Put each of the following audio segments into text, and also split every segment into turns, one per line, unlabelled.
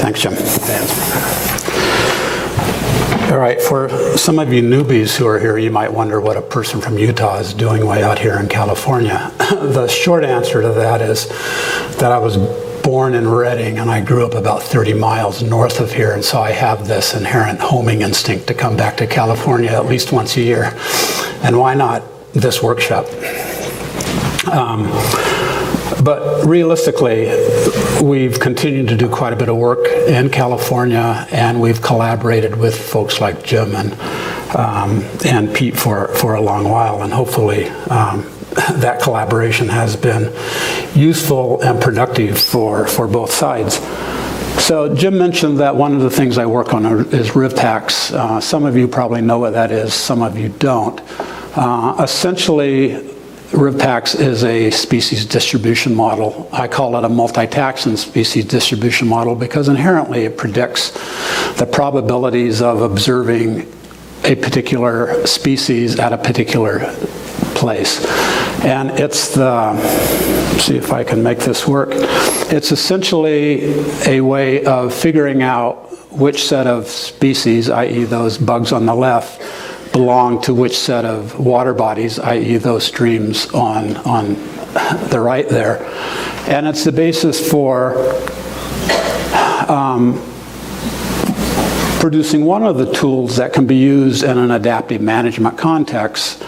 Thanks, Jim. All right, for some of you newbies who are here, you might wonder what a person from Utah is doing way out here in California. The short answer to that is that I was born in Redding and I grew up about 30 miles north of here, and so I have this inherent homing instinct to come back to California at least once a year. And why not this workshop? But realistically, we've continued to do quite a bit of work in California, and we've collaborated with folks like Jim and Pete for a long while, and hopefully that collaboration has been useful and productive for both sides. So Jim mentioned that one of the things I work on is RIVPACs. Some of you probably know what that is, some of you don't. Essentially, RIVPACs is a species distribution model. I call it a multi-taxon species distribution model because inherently it predicts the probabilities of observing a particular species at a particular place. And it's see if I can make this work. It's essentially a way of figuring out which set of species, i.e. those bugs on the left, belong to which set of water bodies, i.e. those streams on the right there. And it's the basis for producing one of the tools that can be used in an adaptive management context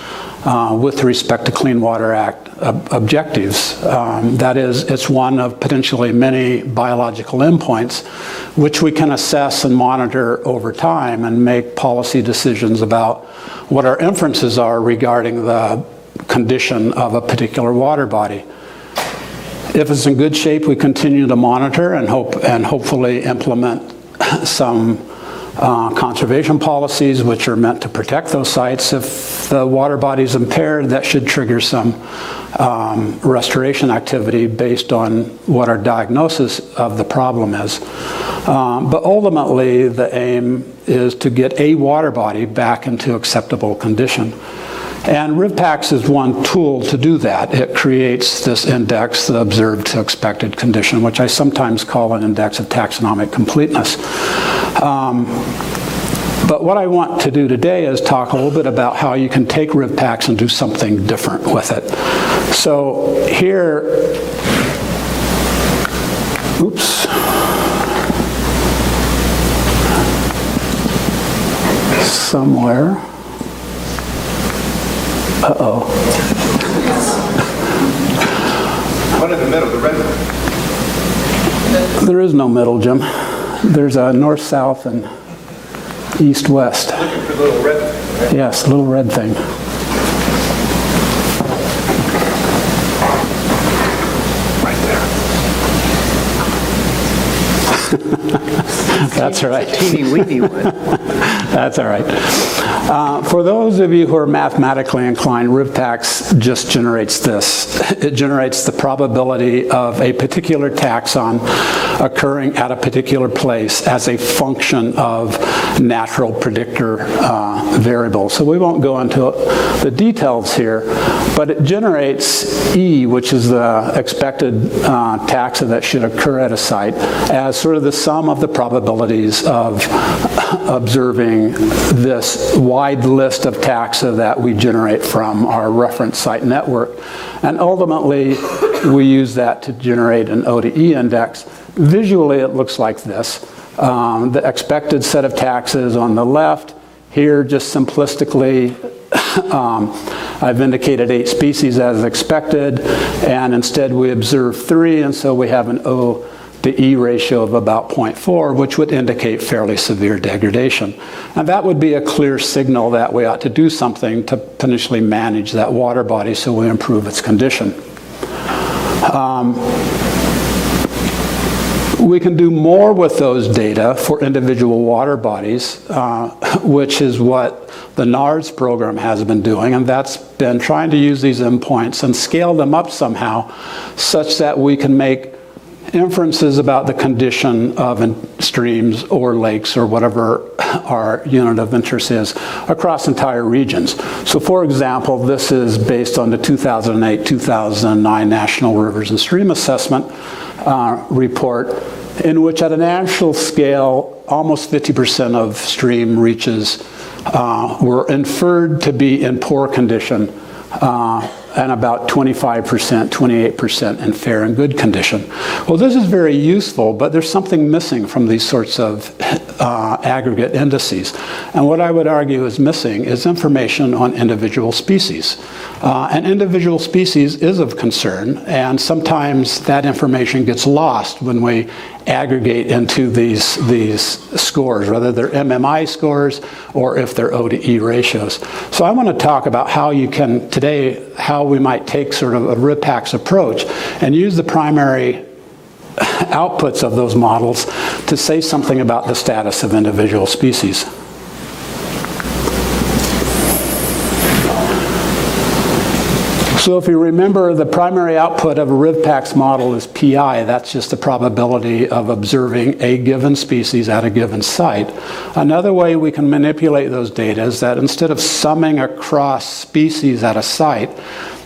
with respect to Clean Water Act objectives. That is, it's one of potentially many biological endpoints which we can assess and monitor over time and make policy decisions about what our inferences are regarding the condition of a particular water body. If it's in good shape, we continue to monitor and hopefully implement some conservation policies which are meant to protect those sites. If the water body is impaired, that should trigger some restoration activity based on what our diagnosis of the problem is. But ultimately, the aim is to get a water body back into acceptable condition. And RIVPACs is one tool to do that. It creates this index, the observed to expected condition, which I sometimes call an index of taxonomic completeness. But what I want to do today is talk a little bit about how you can take RIVPACs and do something different with it. So here, oops. Somewhere. Uh-oh.
One in the middle, the red one.
There is no middle, Jim. There's a north, south, and east, west.
Looking for the little red thing, right?
Yes, little red thing. Right there. That's all right.
Teeny weeny one.
That's all right. For those of you who are mathematically inclined, RIVPACs just generates this. It generates the probability of a particular taxon occurring at a particular place as a function of natural predictor variables. So we won't go into the details here, but it generates E, which is the expected taxa that should occur at a site, as sort of the sum of the probabilities of observing this wide list of taxa that we generate from our reference site network. And ultimately, we use that to generate an O to E index. Visually, it looks like this. The expected set of taxas on the left. Here, just simplistically, I've indicated 8 species as expected, and instead we observe 3, and so we have an O to E ratio of about 0.4, which would indicate fairly severe degradation. And that would be a clear signal that we ought to do something to potentially manage that water body so we improve its condition. We can do more with those data for individual water bodies, which is what the NARS program has been doing, and that's been trying to use these endpoints and scale them up somehow such that we can make inferences about the condition of streams or lakes or whatever our unit of interest is across entire regions. So for example, this is based on the 2008-2009 National Rivers and Stream Assessment report. in which at a national scale, almost 50% of stream reaches were inferred to be in poor condition, and about 25%, 28% in fair and good condition. Well, this is very useful, but there's something missing from these sorts of aggregate indices. And what I would argue is missing is information on individual species. And individual species is of concern, and sometimes that information gets lost when we aggregate into these scores, whether they're MMI scores or if they're O to E ratios. So I want to talk about how you can, today, how we might take sort of a RIVPACS approach and use the primary outputs of those models to say something about the status of individual species. So if you remember, the primary output of a RIVPACS model is PI. That's just the probability of observing a given species at a given site. Another way we can manipulate those data is that instead of summing across species at a site,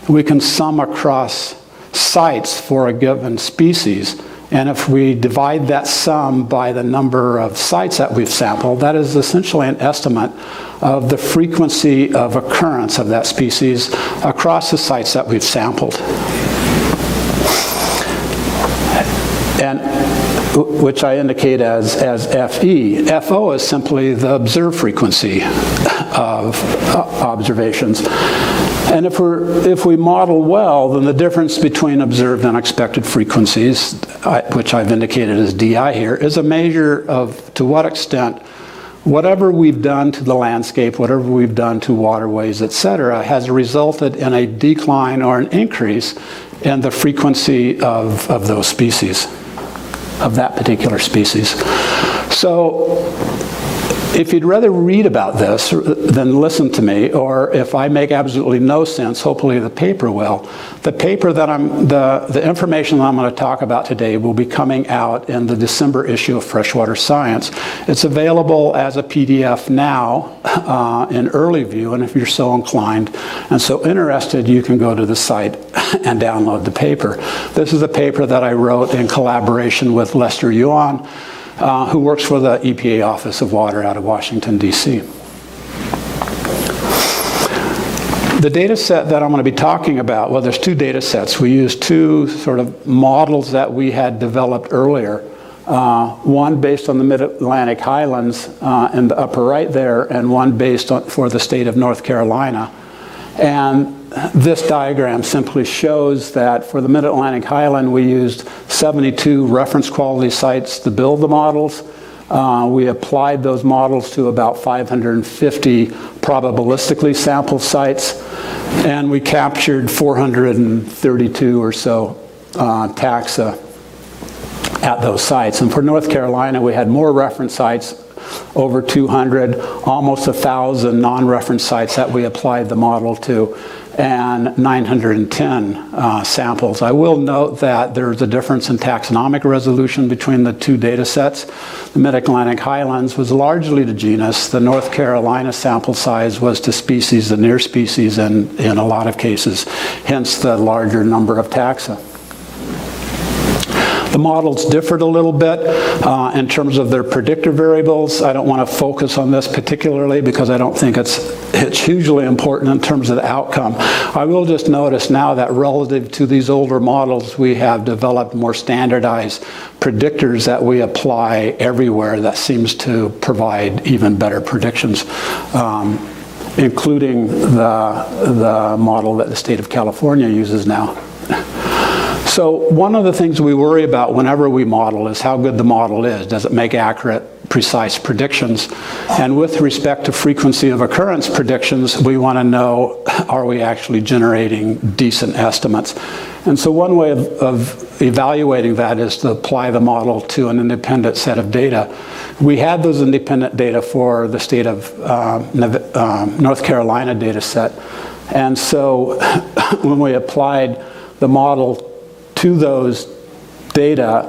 we can sum across sites for a given species. And if we divide that sum by the number of sites that we've sampled, that is essentially an estimate of the frequency of occurrence of that species across the sites that we've sampled. And which I indicate as FE. FO is simply the observed frequency of observations. And if we model well, then the difference between observed and expected frequencies, which I've indicated as DI here, is a measure of to what extent whatever we've done to the landscape, whatever we've done to waterways, et cetera, has resulted in a decline or an increase in the frequency of those species, of that particular species. So if you'd rather read about this than listen to me, or if I make absolutely no sense, hopefully the paper will. The paper that the information that I'm going to talk about today will be coming out in the December issue of Freshwater Science. It's available as a PDF now in early view, and if you're so inclined and so interested, you can go to the site and download the paper. This is a paper that I wrote in collaboration with Lester Yuan, who works for the EPA Office of Water out of Washington, D.C. The data set that I'm going to be talking about, well, there's two data sets. We used two sort of models that we had developed earlier. One based on the Mid-Atlantic Highlands in the upper right there, and one based on, for the state of North Carolina. And this diagram simply shows that for the Mid-Atlantic Highland, we used 72 reference quality sites to build the models. We applied those models to about 550 probabilistically sampled sites, and we captured 432 or so taxa at those sites. And for North Carolina, we had more reference sites, over 200, almost 1,000 non-reference sites that we applied the model to, and 910 samples. I will note that there's a difference in taxonomic resolution between the two data sets. The Mid-Atlantic Highlands was largely to genus. The North Carolina sample size was to species and near species, and in a lot of cases, hence the larger number of taxa. The models differed a little bit in terms of their predictor variables. I don't want to focus on this particularly because I don't think it's hugely important in terms of the outcome. I will just notice now that relative to these older models, we have developed more standardized predictors that we apply everywhere that seems to provide even better predictions, including the model that the state of California uses now. So one of the things we worry about whenever we model is how good the model is. Does it make accurate, precise predictions? And with respect to frequency of occurrence predictions, we want to know, are we actually generating decent estimates? And so one way of evaluating that is to apply the model to an independent set of data. We had those independent data for the state of North Carolina data set. And so when we applied the model to those data,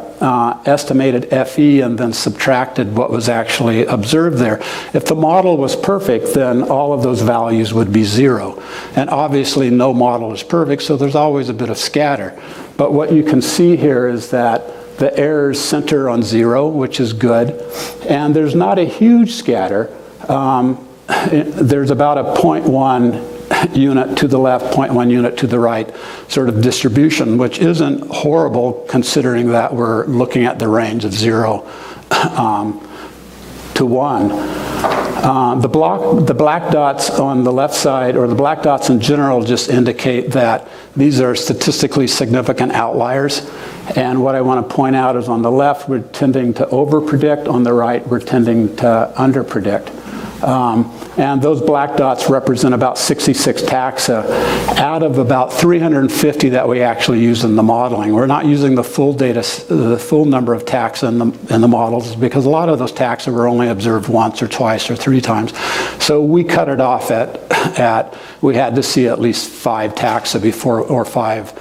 estimated FE, and then subtracted what was actually observed there. If the model was perfect, then all of those values would be 0. And obviously no model is perfect, so there's always a bit of scatter. But what you can see here is that The errors center on 0, which is good. And there's not a huge scatter. There's about a 0.1 unit to the left, 0.1 unit to the right sort of distribution, which isn't horrible considering that we're looking at the range of 0 to 1. The black dots on the left side, or the black dots in general, just indicate that these are statistically significant outliers. And what I want to point out is on the left, we're tending to overpredict. On the right, we're tending to underpredict. And those black dots represent about 66 taxa out of about 350 that we actually use in the modeling. We're not using the full data, the full number of taxa in the models, because a lot of those taxa were only observed once or twice or 3 times. So we cut it off at we had to see at least 5 taxa before, or 5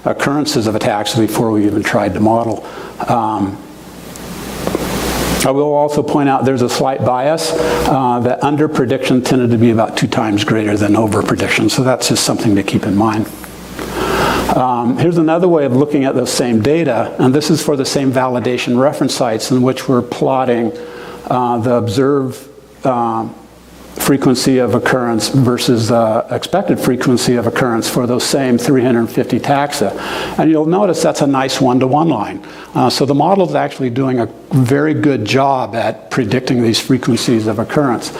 occurrences of a taxa before we even tried to model. I will also point out there's a slight bias that under prediction tended to be about 2 times greater than over prediction. So that's just something to keep in mind. Here's another way of looking at those same data, and this is for the same validation reference sites in which we're plotting the observed frequency of occurrence versus the expected frequency of occurrence for those same 350 taxa. And you'll notice that's a nice 1-to-1 line. So the model is actually doing a very good job at predicting these frequencies of occurrence.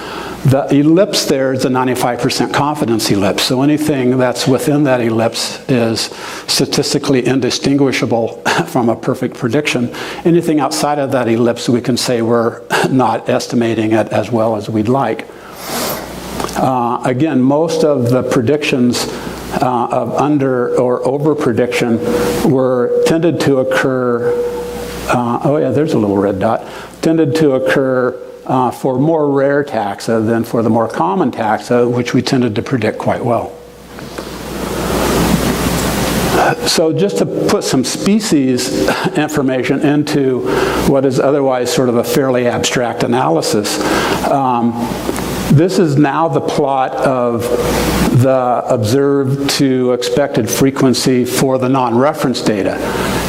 The ellipse there is a 95% confidence ellipse. So anything that's within that ellipse is statistically indistinguishable from a perfect prediction. Anything outside of that ellipse, we can say we're not estimating it as well as we'd like. Again, most of the predictions of under or over prediction tended to occur, oh yeah, there's a little red dot, tended to occur for more rare taxa than for the more common taxa, which we tended to predict quite well. So just to put some species information into what is otherwise sort of a fairly abstract analysis, this is now the plot of the observed to expected frequency for the non-reference data.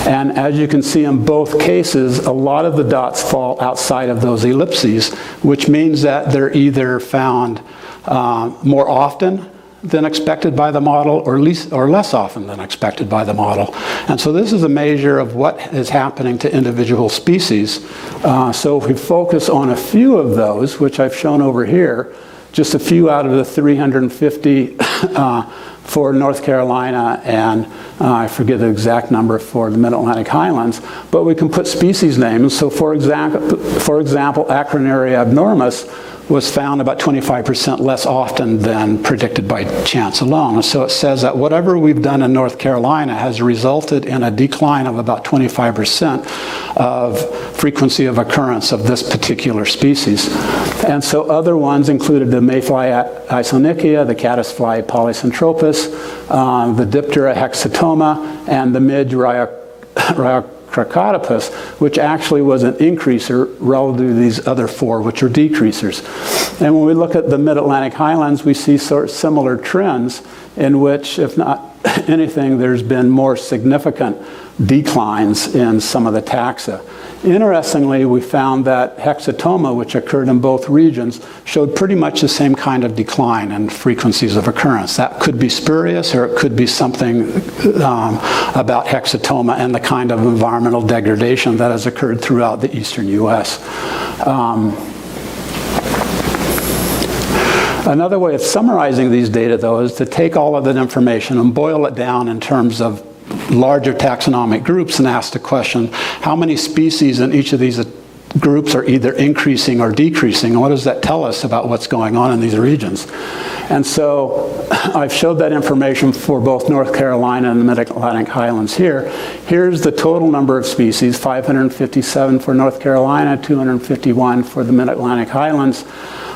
And as you can see in both cases, a lot of the dots fall outside of those ellipses, which means that they're either found more often than expected by the model, or less often than expected by the model. And so this is a measure of what is happening to individual species. So if we focus on a few of those, which I've shown over here, just a few out of the 350 for North Carolina, and I forget the exact number for the Mid-Atlantic Highlands, but we can put species names. So for example, Acronaria abnormis was found about 25% less often than predicted by chance alone. So it says that whatever we've done in North Carolina has resulted in a decline of about 25% of frequency of occurrence of this particular species. And so other ones included the mayfly isonychia, the caddisfly polycenthropus, the diptera hexatoma, and the midge Crocodopus, which actually was an increaser relative to these other 4, which are decreasers. And when we look at the Mid-Atlantic Highlands, we see sort of similar trends in which, if not anything, there's been more significant declines in some of the taxa. Interestingly, we found that hexatoma, which occurred in both regions, showed pretty much the same kind of decline in frequencies of occurrence. That could be spurious, or it could be something about hexatoma and the kind of environmental degradation that has occurred throughout the eastern U.S. Another way of summarizing these data, though, is to take all of that information and boil it down in terms of larger taxonomic groups and ask the question, how many species in each of these groups are either increasing or decreasing, and what does that tell us about what's going on in these regions? And so I've showed that information for both North Carolina and the Mid-Atlantic Highlands here. Here's the total number of species, 557 for North Carolina, 251 for the Mid-Atlantic Highlands.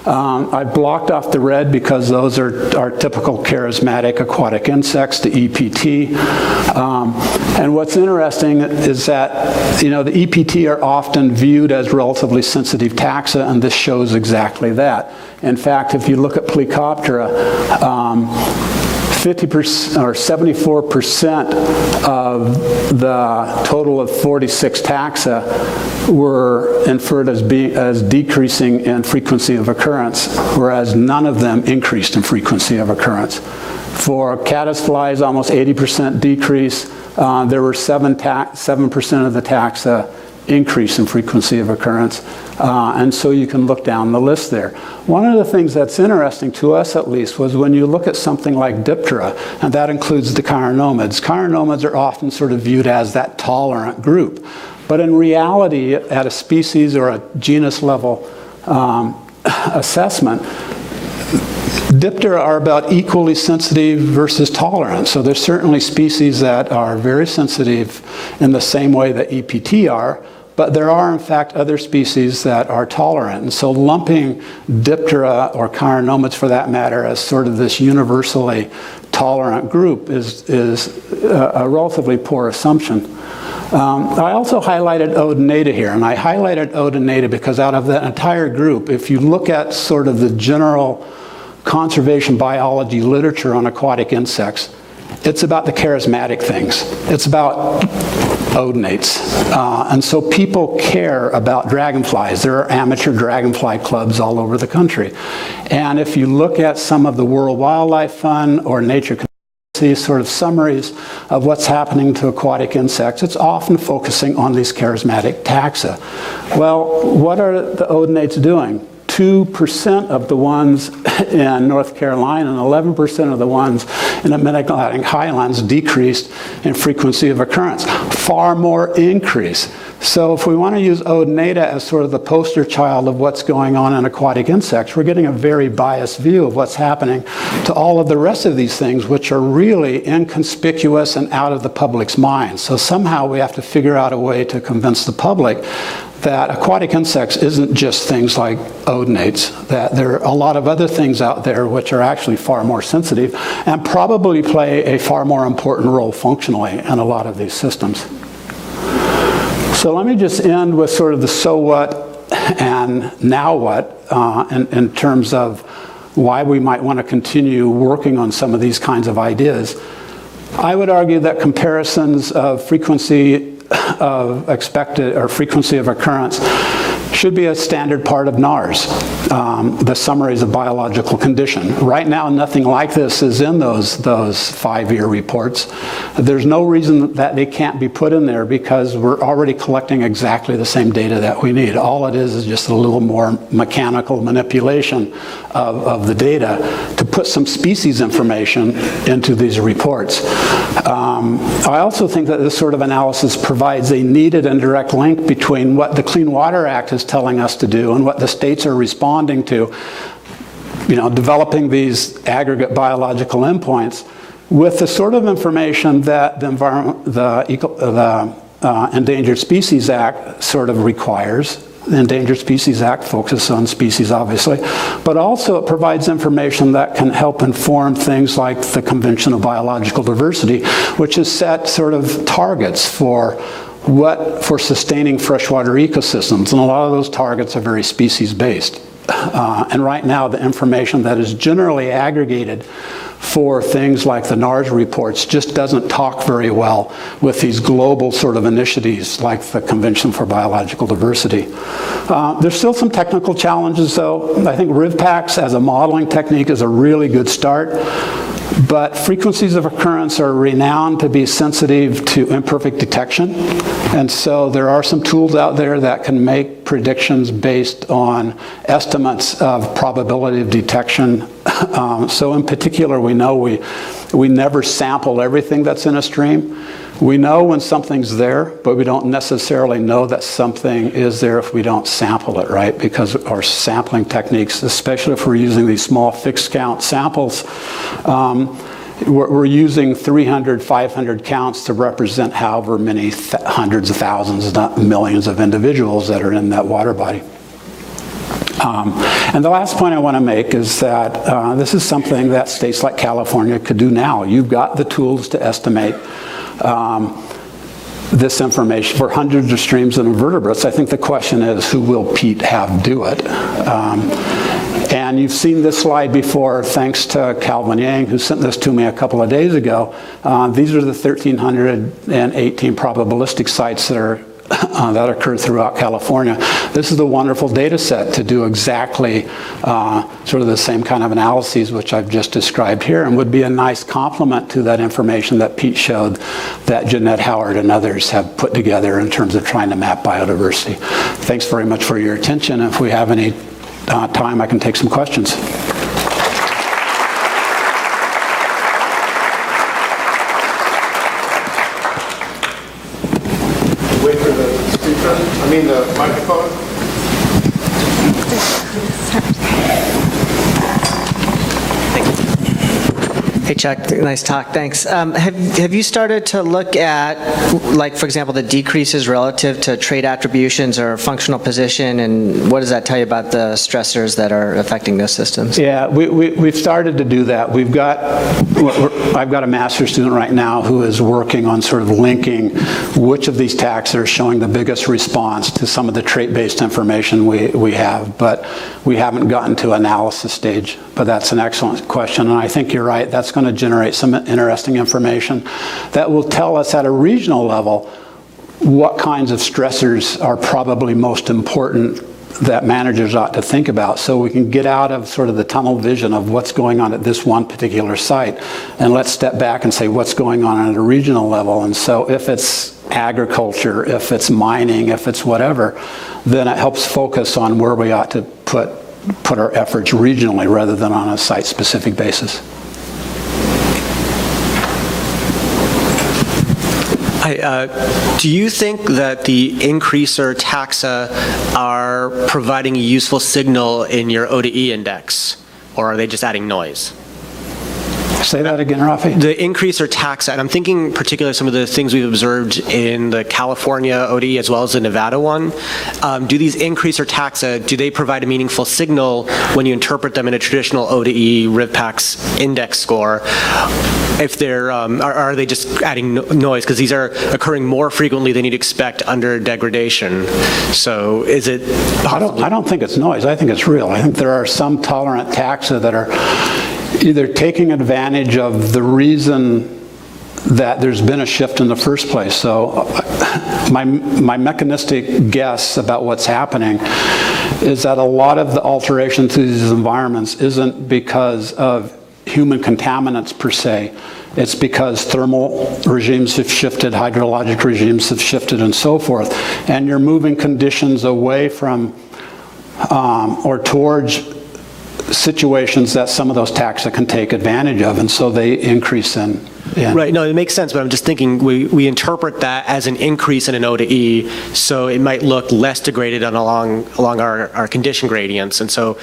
I blocked off the red because those are our typical charismatic aquatic insects, the EPT. And what's interesting is that, you know, the EPT are often viewed as relatively sensitive taxa, and this shows exactly that. In fact, if you look at Plecoptera, 50% or 74% of the total of 46 taxa were inferred as decreasing in frequency of occurrence, whereas none of them increased in frequency of occurrence. For caddisflies, almost 80% decrease. There were 7% of the taxa increase in frequency of occurrence, and so you can look down the list there. One of the things that's interesting to us, at least, was when you look at something like Diptera, and that includes the chironomids. Chironomids are often sort of viewed as that tolerant group, but in reality, at a species or a genus level assessment, Diptera are about equally sensitive versus tolerant. So there's certainly species that are very sensitive in the same way that EPT are, but there are in fact other species that are tolerant. And so lumping Diptera, or chironomids for that matter, as sort of this universally tolerant group is a relatively poor assumption. I also highlighted Odonata here, and I highlighted Odonata because out of that entire group, if you look at sort of the general conservation biology literature on aquatic insects, it's about the charismatic things. It's about odonates. And so people care about dragonflies. There are amateur dragonfly clubs all over the country. And if you look at some of the World Wildlife Fund or Nature Conservancy sort of summaries of what's happening to aquatic insects, it's often focusing on these charismatic taxa. Well, what are the odonates doing? 2% of the ones in North Carolina and 11% of the ones in the Mid-Atlantic Highlands decreased in frequency of occurrence. Far more increase. So if we want to use Odonata as sort of the poster child of what's going on in aquatic insects, we're getting a very biased view of what's happening to all of the rest of these things, which are really inconspicuous and out of the public's mind. So somehow we have to figure out a way to convince the public that aquatic insects isn't just things like odonates, that there are a lot of other things out there which are actually far more sensitive and probably play a far more important role functionally in a lot of these systems. So let me just end with sort of the so what and now what in terms of why we might want to continue working on some of these kinds of ideas. I would argue that comparisons of frequency of expected or frequency of occurrence should be a standard part of NARS, the summaries of biological condition. Right now, nothing like this is in those 5-year reports. There's no reason that they can't be put in there because we're already collecting exactly the same data that we need. All it is just a little more mechanical manipulation of the data to put some species information into these reports. I also think that this sort of analysis provides a needed and direct link between what the Clean Water Act is telling us to do and what the states are responding to, developing these aggregate biological endpoints with the sort of information that the Endangered Species Act sort of requires. The Endangered Species Act focuses on species, obviously, but also it provides information that can help inform things like the Convention of Biological Diversity, which has set sort of targets for sustaining freshwater ecosystems, and a lot of those targets are very species-based. And right now, the information that is generally aggregated for things like the NARS reports just doesn't talk very well with these global sort of initiatives like the Convention for Biological Diversity. There's still some technical challenges, though. I think RIVPACS as a modeling technique is a really good start. But frequencies of occurrence are renowned to be sensitive to imperfect detection. And so there are some tools out there that can make predictions based on estimates of probability of detection. So in particular, we know we never sample everything that's in a stream. We know when something's there, but we don't necessarily know that something is there if we don't sample it, right? Because our sampling techniques, especially if we're using these small fixed count samples, we're using 300, 500 counts to represent however many hundreds of thousands, not millions of individuals that are in that water body. And the last point I want to make is that this is something that states like California could do now. You've got the tools to estimate this information for hundreds of streams and invertebrates. I think the question is, who will Pete have do it? And And you've seen this slide before, thanks to Calvin Yang, who sent this to me a couple of days ago. These are the 1,318 probabilistic sites that are that occur throughout California. This is a wonderful data set to do exactly sort of the same kind of analyses which I've just described here, and would be a nice complement to that information that Pete showed that Jeanette Howard and others have put together in terms of trying to map biodiversity. Thanks very much for your attention. If we have any time, I can take some questions.
Wait for the speaker, the microphone.
Hey Chuck, nice talk, thanks. Have you started to look at, like, for example, the decreases relative to trait attributions or functional position, and what does that tell you about the stressors that are affecting those systems?
Yeah, we've started to do that. I've got a master's student right now who is working on sort of linking which of these taxa are showing the biggest response to some of the trait-based information we have, but we haven't gotten to analysis stage. But that's an excellent question, and I think you're right. That's going to generate some interesting information that will tell us at a regional level what kinds of stressors are probably most important that managers ought to think about, so we can get out of sort of the tunnel vision of what's going on at this one particular site, and let's step back and say what's going on at a regional level. And so if it's agriculture, if it's mining, if it's whatever, then it helps focus on where we ought to put our efforts regionally rather than on a site-specific basis.
Do you think that the increaser taxa are providing a useful signal in your ODE index, or are they just adding noise?
Say that again, Rafi.
The increaser taxa, and I'm thinking particularly some of the things we've observed in the California ODE as well as the Nevada one. Do these increaser taxa, do they provide a meaningful signal when you interpret them in a traditional ODE RIVPACS index score? If they're, are they just adding noise? Because these are occurring more frequently than you'd expect under degradation. So is it possible?
I don't think it's noise. I think it's real. I think there are some tolerant taxa that are either taking advantage of the reason that there's been a shift in the first place. So my mechanistic guess about what's happening is that a lot of the alteration to these environments isn't because of human contaminants per se. It's because thermal regimes have shifted, hydrologic regimes have shifted, and so forth. And you're moving conditions away from or towards situations that some of those taxa can take advantage of, and so they increase in.
Right, no, it makes sense, but I'm just thinking we interpret that as an increase in an ODE, so it might look less degraded along our condition gradients, and so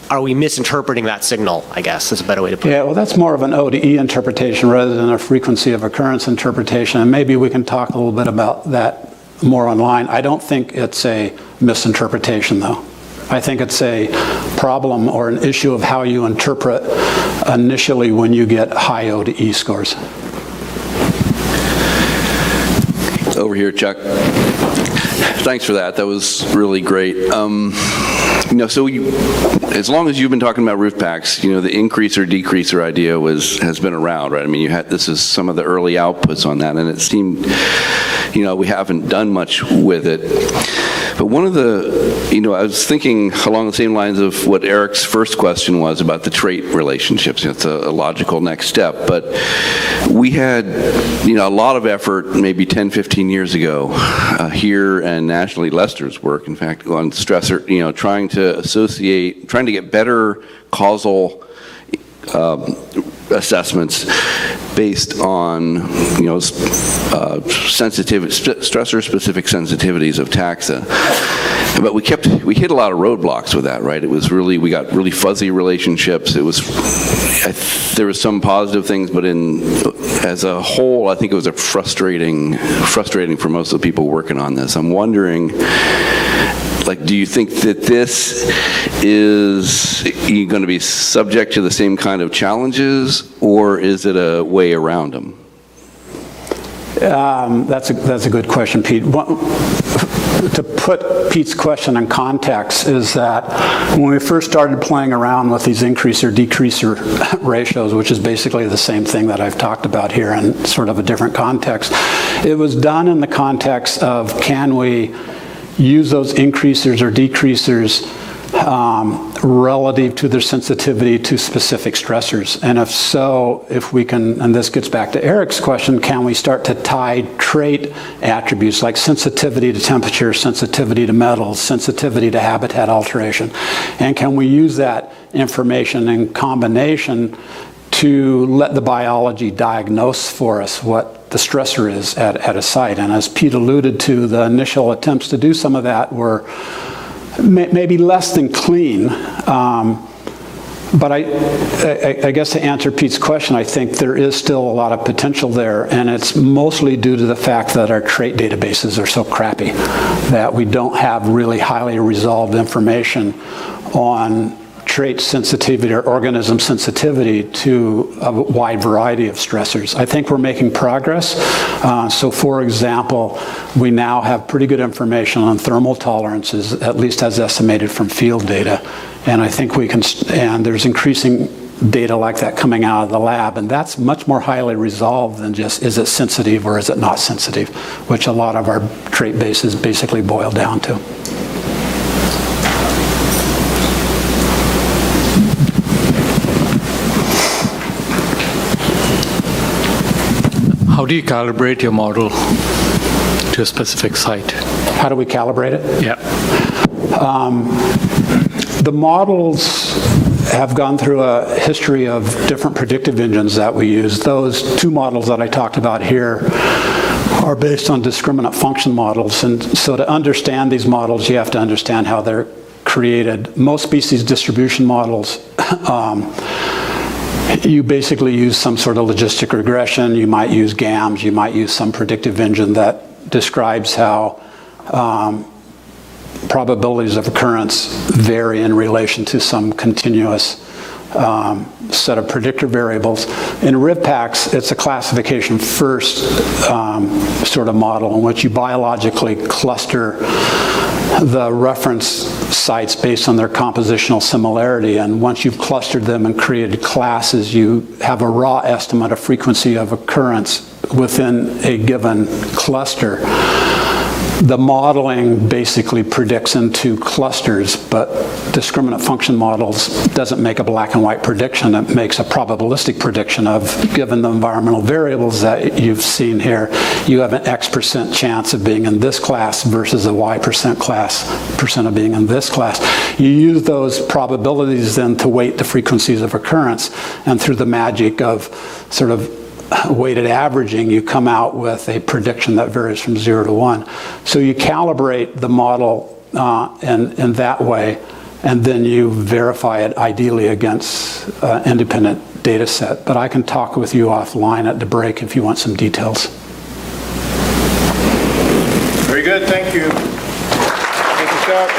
are we misinterpreting that signal, I guess, is a better way to put it.
Yeah, well, that's more of an ODE interpretation rather than a frequency of occurrence interpretation, and maybe we can talk a little bit about that more online. I don't think it's a misinterpretation, though. I think it's a problem or an issue of how you interpret initially when you get high ODE scores.
Over here, Chuck. Thanks for that. That was really great. So as long as you've been talking about RIVPACs, the increaser decreaser idea has been around, right? I mean, this is some of the early outputs on that, and it seemed, we haven't done much with it. But one of the, I was thinking along the same lines of what Eric's first question was about the trait relationships. It's a logical next step. But we had, a lot of effort maybe 10, 15 years ago here and nationally, Lester's work, in fact, on stressor, trying to get better causal assessments based on stressor-specific sensitivities of taxa. But we hit a lot of roadblocks with that, right? It was really, we got really fuzzy relationships. It was, there was some positive things, but as a whole, I think it was frustrating for most of the people working on this. I'm wondering, do you think that this is going to be subject to the same kind of challenges, or is it a way around them?
That's a good question, Pete. to put Pete's question in context is that when we first started playing around with these increaser-decreaser ratios, which is basically the same thing that I've talked about here in sort of a different context, it was done in the context of can we use those increasers or decreasers relative to their sensitivity to specific stressors. And if so, if we can, and this gets back to Eric's question, can we start to tie trait attributes like sensitivity to temperature, sensitivity to metals, sensitivity to habitat alteration, and can we use that information in combination to let the biology diagnose for us what the stressor is at a site? And as Pete alluded to, the initial attempts to do some of that were maybe less than clean, but I guess to answer Pete's question, I think there is still a lot of potential there, and it's mostly due to the fact that our trait databases are so crappy that we don't have really highly resolved information on trait sensitivity or organism sensitivity to a wide variety of stressors. I think we're making progress. So for example, we now have pretty good information on thermal tolerances, at least as estimated from field data. And I think we can, and there's increasing data like that coming out of the lab, and that's much more highly resolved than just is it sensitive or is it not sensitive, which a lot of our trait bases basically boil down to.
How do you calibrate your model to a specific site?
How do we calibrate it?
Yeah.
The models have gone through a history of different predictive engines that we use. Those two models that I talked about here are based on discriminant function models. And so to understand these models, you have to understand how they're created. Most species distribution models, you basically use some sort of logistic regression. You might use GAMs. You might use some predictive engine that describes how probabilities of occurrence vary in relation to some continuous set of predictor variables. In RIVPACS, it's a classification first sort of model in which you biologically cluster the reference sites based on their compositional similarity, and once you've clustered them and created classes, you have a raw estimate of frequency of occurrence within a given cluster. The modeling basically predicts into clusters, but discriminant function models doesn't make a black and white prediction. It makes a probabilistic prediction of, given the environmental variables that you've seen here, you have an X% chance of being in this class versus a Y% of being in this class. You use those probabilities then to weight the frequencies of occurrence, and through the magic of sort of weighted averaging, you come out with a prediction that varies from 0 to 1. So you calibrate the model in that way, and then you verify it ideally against independent data set. But I can talk with you offline at the break if you want some details.
Very good, thank you. Thank you, Chuck.